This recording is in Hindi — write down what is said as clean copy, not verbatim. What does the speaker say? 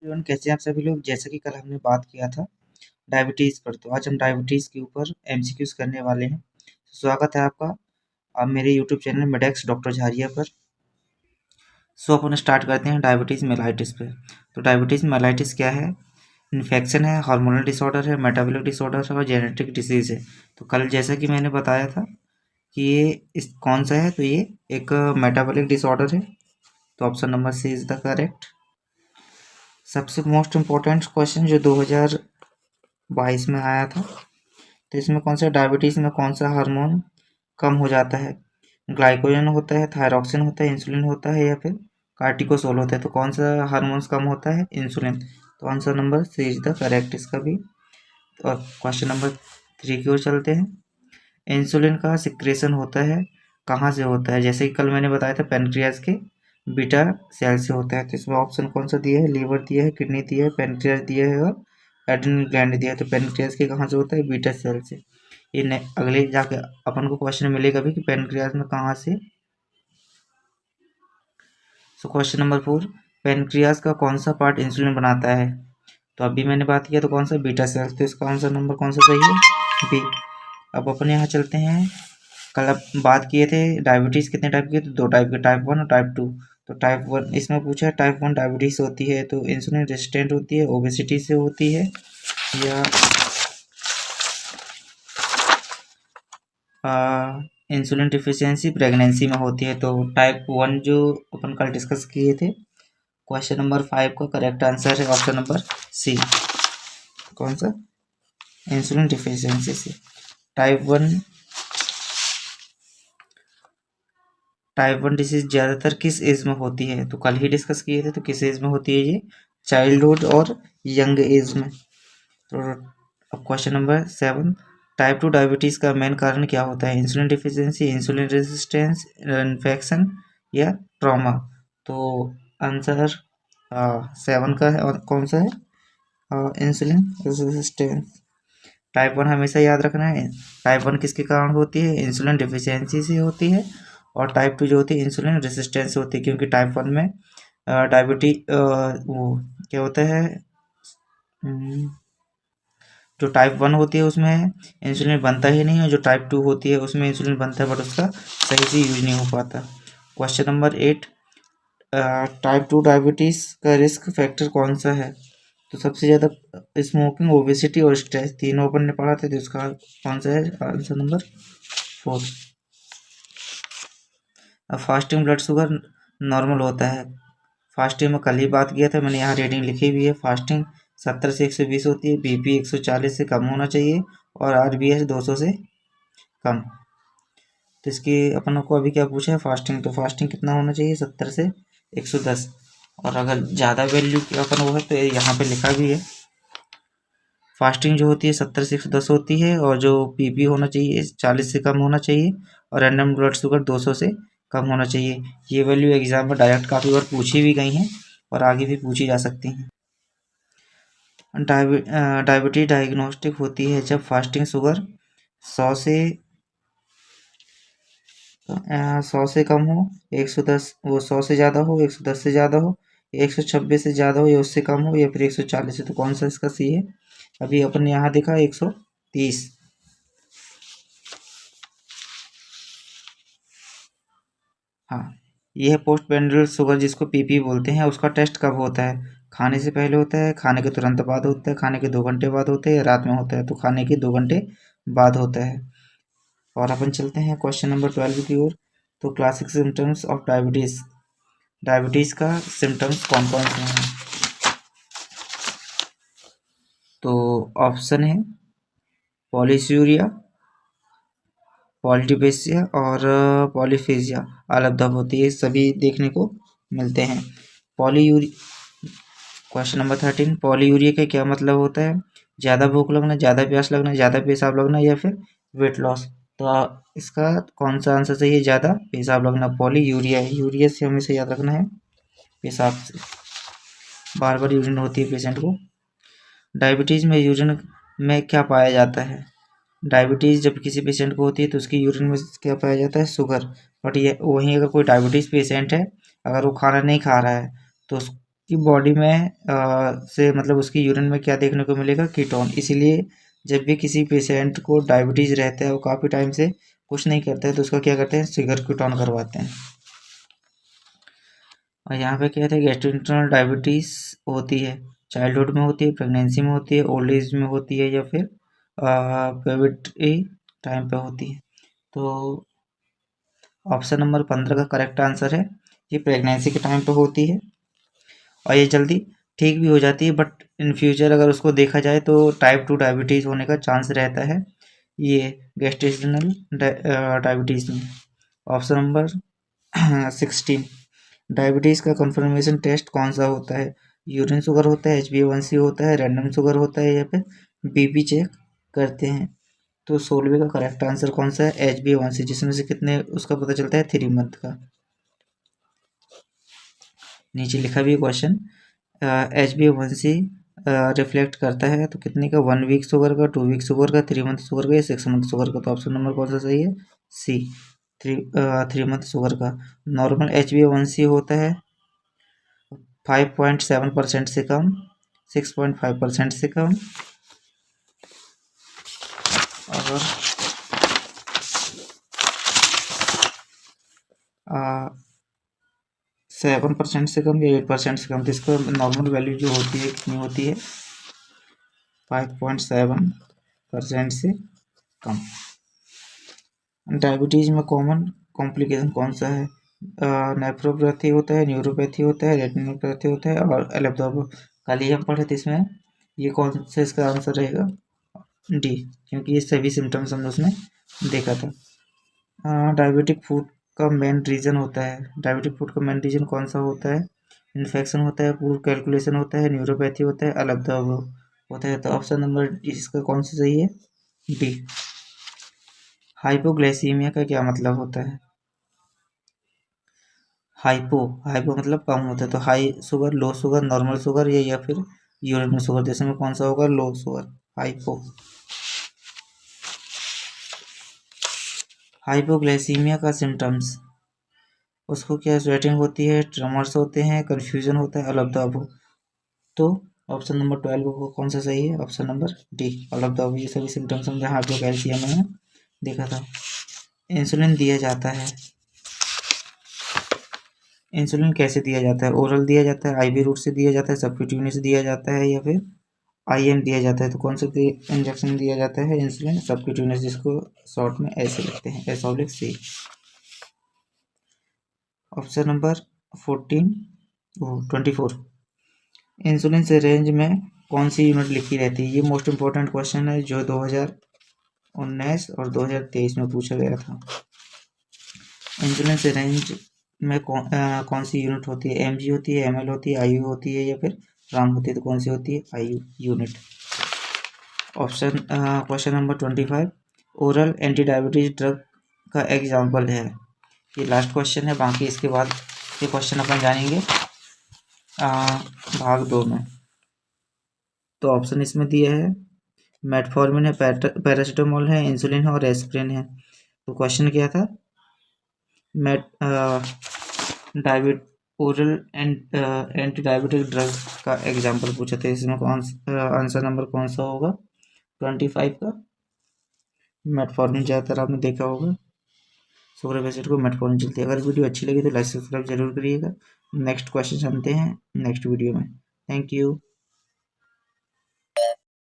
एवरीवन, कैसे हैं आप सभी लोग। जैसा कि कल हमने बात किया था डायबिटीज़ पर, तो आज हम डायबिटीज़ के ऊपर एमसीक्यूज करने वाले हैं। स्वागत है आपका आप मेरे यूट्यूब चैनल मेडेक्स डॉक्टर झारिया पर। अपन स्टार्ट करते हैं डायबिटीज़ मेलाइटिस पे। तो डायबिटीज़ मेलाइटिस क्या है? इन्फेक्शन है, हार्मोनल डिसऑर्डर है, मेटाबॉलिक डिसऑर्डर है और जेनेटिक डिसीज़ है। तो कल जैसा कि मैंने बताया था कि ये इस कौन सा है, तो ये एक मेटाबॉलिक डिसऑर्डर है। तो option number C is the correct. सबसे मोस्ट इम्पोर्टेंट क्वेश्चन जो 2022 में आया था, तो इसमें कौन सा डायबिटीज़ में कौन सा हार्मोन कम हो जाता है? ग्लाइकोजन होता है, थायरॉक्सिन होता है, इंसुलिन होता है या फिर कार्टिकोसोल होता है। तो कौन सा हार्मोन्स कम होता है? इंसुलिन। तो answer number C is the correct इसका भी। और क्वेश्चन नंबर 3 की ओर चलते हैं। इंसुलिन का सिक्रेशन होता है, कहाँ से होता है? जैसे कि कल मैंने बताया था पेनक्रियाज के बीटा सेल से होता है। तो इसमें ऑप्शन कौन सा दिया है? लीवर दिया है, किडनी दिया है, पेनक्रियाज दिया है और एड्रिनल ग्लैंड दिया है। तो पेनक्रियाज के कहाँ से होता है? बीटा सेल से। ये अगले जाके अपन को क्वेश्चन मिलेगा भी कि पेनक्रियाज में कहाँ से। सो क्वेश्चन नंबर 4, पेनक्रियाज का कौन सा पार्ट इंसुलिन बनाता है? तो अभी मैंने बात किया तो कौन सा? Beta cells. तो इसका आंसर नंबर कौन सा सही है? बी। अब अपन यहाँ चलते हैं। कल अब बात किए थे डायबिटीज़ कितने टाइप की? तो 2 टाइप के, टाइप 1 और टाइप 2। तो टाइप 1 इसमें पूछा है, टाइप 1 डायबिटीज़ होती है तो इंसुलिन रेजिस्टेंट होती है, ओबेसिटी से होती है या इंसुलिन डिफिशियंसी प्रेगनेंसी में होती है। तो टाइप 1 जो अपन कल डिस्कस किए थे, क्वेश्चन नंबर 5 का करेक्ट आंसर है ऑप्शन नंबर सी। कौन सा? इंसुलिन डिफिशियंसी से। टाइप 1 डिसीज ज़्यादातर किस एज में होती है? तो कल ही डिस्कस किए थे, तो किस एज में होती है ये? चाइल्डहुड और यंग एज में। तो अब क्वेश्चन नंबर 7, टाइप 2 डायबिटीज़ का मेन कारण क्या होता है? Insulin deficiency, insulin resistance, infection या ट्रॉमा। तो आंसर 7 का है। और कौन सा है? Insulin resistance. टाइप 1 हमेशा याद रखना है। टाइप 1 किसके कारण होती है? इंसुलिन डिफिशियंसी से होती है। और टाइप 2 जो होती है इंसुलिन रेसिस्टेंस से होती है, क्योंकि टाइप 1 में डायबिटी वो क्या होता है, जो टाइप 1 होती है उसमें इंसुलिन बनता ही नहीं है, जो टाइप 2 होती है उसमें इंसुलिन बनता है बट उसका सही से यूज नहीं हो पाता। क्वेश्चन नंबर 8, टाइप 2 डायबिटीज़ का रिस्क फैक्टर कौन सा है? तो सबसे ज़्यादा स्मोकिंग, ओबेसिटी और स्ट्रेस, तीनों अपन ने पढ़ा था। तो इसका कौन सा है? Answer number 4। अब फास्टिंग ब्लड शुगर नॉर्मल होता है। फास्टिंग में कल ही बात किया था, मैंने यहाँ रीडिंग लिखी हुई है। फास्टिंग 70 से 120 होती है, बीपी 140 से कम होना चाहिए और आरबीएस 200 से कम। तो इसकी अपन को अभी क्या पूछा है? फास्टिंग। तो फास्टिंग कितना होना चाहिए? 70 से 110। और अगर ज़्यादा वैल्यू की अपन वो है तो यहाँ पे लिखा भी है, फास्टिंग जो होती है 70 से 110 होती है और जो पीपी होना चाहिए 40 से कम होना चाहिए और रैंडम ब्लड शुगर 200 से कम होना चाहिए। ये वैल्यू एग्जाम में डायरेक्ट काफ़ी बार पूछी भी गई हैं और आगे भी पूछी जा सकती हैं। डायबिटीज डायग्नोस्टिक होती है जब फास्टिंग शुगर 100 से 100 से कम हो, 110 वो 100 से ज़्यादा हो, 110 से ज़्यादा हो, 126 से ज़्यादा हो या उससे कम हो या फिर 140 से। तो कौन सा इसका सी है? अभी अपन ने यहाँ देखा 130। हाँ, ये है पोस्ट पेंड्रल शुगर जिसको पीपी बोलते हैं। उसका टेस्ट कब होता है? खाने से पहले होता है, खाने के तुरंत बाद होता है, खाने के 2 घंटे बाद होता है या रात में होता है? तो खाने के 2 घंटे बाद होता है। और अपन चलते हैं क्वेश्चन नंबर 12 की ओर। तो classic symptoms of diabetes, diabetes का सिम्टम्स कौन कौन से हैं? तो ऑप्शन है पॉलीसूरिया, पॉलीडिपेसिया और पॉलीफेजिया। अलग होती है, सभी देखने को मिलते हैं। पॉलीयूरी क्वेश्चन नंबर 13, पॉलीयूरिया का क्या मतलब होता है? ज़्यादा भूख लगना, ज़्यादा प्यास लगना, ज़्यादा पेशाब लगना या फिर वेट लॉस। तो इसका कौन सा आंसर सही है? ज़्यादा पेशाब लगना। पॉलीयूरिया है, यूरिया से हमेशा याद रखना है, पेशाब से बार बार यूरिन होती है पेशेंट को। डायबिटीज़ में यूरिन में क्या पाया जाता है? डायबिटीज़ जब किसी पेशेंट को होती है तो उसकी यूरिन में क्या पाया जाता है? शुगर। बट ये वहीं अगर कोई डायबिटीज़ पेशेंट है, अगर वो खाना नहीं खा रहा है तो कि बॉडी में से मतलब उसकी यूरिन में क्या देखने को मिलेगा, कीटोन। इसीलिए जब भी किसी पेशेंट को डायबिटीज़ रहता है, वो काफ़ी टाइम से कुछ नहीं करता है, तो उसका क्या करते हैं, शुगर कीटोन करवाते हैं। और यहाँ पे क्या है, गैस्ट्रोइंटेस्टाइनल डायबिटीज़ होती है, चाइल्डहुड में होती है, प्रेगनेंसी में होती है, ओल्ड एज में होती है, या फिर प्यूबर्टी टाइम पे होती है। तो ऑप्शन नंबर 15 का करेक्ट आंसर है, ये प्रेगनेंसी के टाइम पे होती है और ये जल्दी ठीक भी हो जाती है, बट इन फ्यूचर अगर उसको देखा जाए तो टाइप 2 डायबिटीज़ होने का चांस रहता है ये गैस्ट्रोइंटेस्टाइनल डायबिटीज़ में। ऑप्शन नंबर 16, डायबिटीज़ का कंफर्मेशन टेस्ट कौन सा होता है, यूरिन शुगर होता है, HbA1c होता है, रैंडम शुगर होता है, या फिर बीपी चेक करते हैं। तो 16वें का करेक्ट आंसर कौन सा है, HbA1c, जिसमें से कितने उसका पता चलता है, 3 मंथ का। नीचे लिखा भी है क्वेश्चन, HbA1c रिफ्लेक्ट करता है तो कितने का, 1 वीक शुगर का, 2 वीक शुगर का, 3 मंथ शुगर का, या 6 मंथ शुगर का। तो ऑप्शन नंबर कौन सा सही है, सी, 3 मंथ शुगर का। नॉर्मल HbA1c होता है 5.7% से कम, 6.5% से कम, और 7% से कम या 8% से कम। तो इसका नॉर्मल वैल्यू जो होती है कितनी होती है, 5.7% से कम। डायबिटीज़ में कॉमन कॉम्प्लिकेशन कौन सा है, नेफ्रोपैथी होता है, न्यूरोपैथी होता है, रेटिनोपैथी होता है, और एलेप्टोपो। कल ही हम पढ़े थे, इसमें ये कौन सा इसका आंसर रहेगा, डी, क्योंकि ये सभी सिम्टम्स हमने उसमें देखा था। डायबिटिक फूड का मेन रीज़न होता है, डायबिटिक फूड का मेन रीज़न कौन सा होता है, इन्फेक्शन होता है, पूर कैलकुलेशन होता है, न्यूरोपैथी होता है, एलेप्टोपो होता है। तो ऑप्शन नंबर इसका कौन सा सही है, डी। हाइपोग्लाइसीमिया का क्या मतलब होता है, हाइपो मतलब कम होता है, तो high sugar, low sugar, normal sugar, या फिर यूरिन में शुगर, जैसे में कौन सा होगा, लो शुगर, हाइपो। हाइपोग्लाइसीमिया का सिम्टम्स, उसको क्या, स्वेटिंग होती है, ट्रमर्स होते हैं, कन्फ्यूजन होता है, अलब। तो ऑप्शन नंबर 12 को कौन सा सही है, ऑप्शन नंबर डी, अलब। ये सभी सिम्टम्स हम जहाँ हाइपोकैल्सियम में देखा था। इंसुलिन दिया जाता है, इंसुलिन कैसे दिया जाता है, ओरल दिया जाता है, आईवी रूट से दिया जाता है, सब्क्यूटेनियस दिया जाता है, या फिर IM दिया जाता है। तो कौन सा इंजेक्शन दिया जाता है इंसुलिन, सब्क्यूटेनियस, जिसको शॉर्ट में ऐसे लिखते हैं, S/C। ऑप्शन नंबर 24, इंसुलिन से रेंज में कौन सी यूनिट लिखी रहती है। ये मोस्ट इंपॉर्टेंट क्वेश्चन है जो 2019 और 2023 में पूछा गया था। इंसुलिन से रेंज में कौन सी यूनिट होती है, mg होती है, ml होती है, IU होती है, या फिर ग्राम होती है। तो कौन सी होती है, IU unit. Option question number 25, oral anti diabetes drug का एग्जाम्पल है। ये लास्ट क्वेश्चन है, बाकी इसके बाद ये क्वेश्चन अपन जानेंगे भाग 2 में। तो ऑप्शन इसमें दिए है, मेटफॉर्मिन है, पैरासीटामोल है, इंसुलिन है, और एस्पिरिन है। तो क्वेश्चन क्या था, डायबिट ओरल एंटी डायबिटिक ड्रग का एग्जाम्पल पूछा था। इसमें आंसर नंबर कौन सा होगा, 25 का मेटफॉर्मिन। ज़्यादातर आपने देखा होगा, सुगर एसिड को मेटफॉर्मिन चलती है। अगर वीडियो अच्छी लगी तो लाइक सब्सक्राइब जरूर करिएगा। नेक्स्ट क्वेश्चन जानते हैं नेक्स्ट वीडियो में। Thank you.